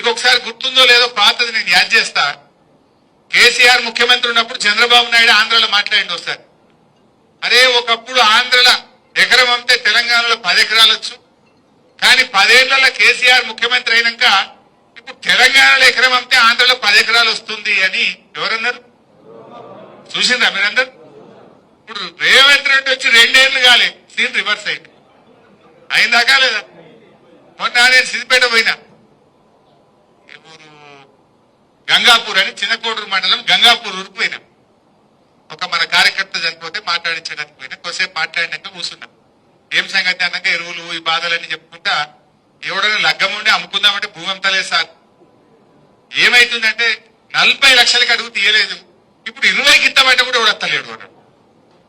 మీకు ఒకసారి గుర్తుందో లేదో పాతది నేను యాద్ చేస్తా. కేసీఆర్ ముఖ్యమంత్రి ఉన్నప్పుడు చంద్రబాబు నాయుడు ఆంధ్రలో మాట్లాడింది ఒకసారి. అరే ఒకప్పుడు ఆంధ్రలో ఎకరం అమ్మితే తెలంగాణలో 10 ఎకరాలు వచ్చు, కానీ 10 ఏళ్లలో కేసీఆర్ ముఖ్యమంత్రి అయినాక ఇప్పుడు తెలంగాణలో ఎకరం అమ్మితే ఆంధ్రలో 10 ఎకరాలు వస్తుంది అని ఎవరన్నారు? చూసిందా మీరందరూ? ఇప్పుడు రేవంత్ రెడ్డి వచ్చి 2 ఏళ్లు కాలే, సీన్ రివర్స్ అయింది. అయిందాకా లేదా? మొన్న నేను సిద్దిపేట పోయినా, ఊరు గంగాపూర్ అని చిన్నకోడూరు మండలం గంగాపూర్ ఊరికి పోయినా. ఒక మన కార్యకర్త చనిపోతే మాట్లాడించడానికి పోయినా. కొద్దిసేపు మాట్లాడినాక కూర్చున్నా. ఏం సంగతి అన్నాక ఎరువులు ఈ బాధలన్నీ చెప్పుకుంటా, ఎవడైనా లగ్గం ఉండి అమ్ముకుందామంటే భూమి అమ్మతలేదు సార్. ఏమైతుందంటే 40 లక్షలకి అడుగు తీయలేదు, ఇప్పుడు 20కి ఇస్తామంటే కూడా ఎవడత్తలేడు అన్నాడు.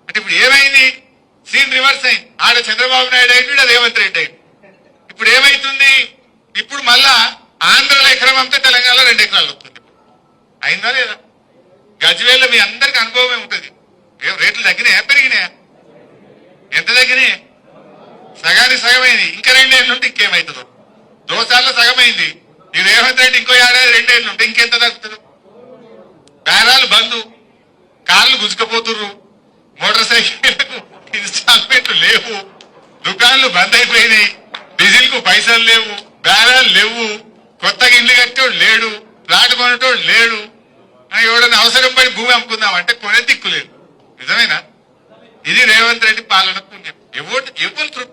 అంటే ఇప్పుడు ఏమైంది? సీన్ రివర్స్ అయింది. ఆడ చంద్రబాబు నాయుడు అయింది, రేవంత్ రెడ్డి అయింది. ఇప్పుడు ఏమైతుంది? ఇప్పుడు మళ్ళా ఆంధ్రలో ఎకరం అమ్మితే తెలంగాణలో 2 ఎకరాలు వస్తుంది. అయిందా లేదా? గజ్వేల్లో మీ అందరికి అనుభవమే ఉంటుంది. రేట్లు తగ్గినాయా పెరిగినాయా? ఎంత తగ్గినాయి? సగానికి సగమైంది. ఇంకా 2 ఏళ్ళు ఉంటే ఇంకేమవుతుందో? దోసార్లు సగమైంది. ఈ రేవంత్ రెడ్డి ఇంకో ఏడాది 2 ఏళ్ళు ఉంటే ఇంకెంత తగ్గుతుందో? బేరాలు బంధు, కార్లు గుంజుకపోతుర్రు, మోటార్ సైకిళ్లకు ఇన్స్టాల్మెంట్లు లేవు, దుకాన్లు బంద్ అయిపోయినాయి, డీజిల్ కు పైసలు లేవు, బేరాలు లేవు, కొత్తగా ఇల్లు కట్టేవాడు లేడు, ప్లాట్ కొనేటోడు లేడు. ఎవడన్నా అవసరం పడి భూమి అమ్ముకుందామంటే కొనే దిక్కు లేదు. నిజమేనా? ఇది రేవంత్ రెడ్డి పాలన పుణ్యం. ఎవరు తృప్తి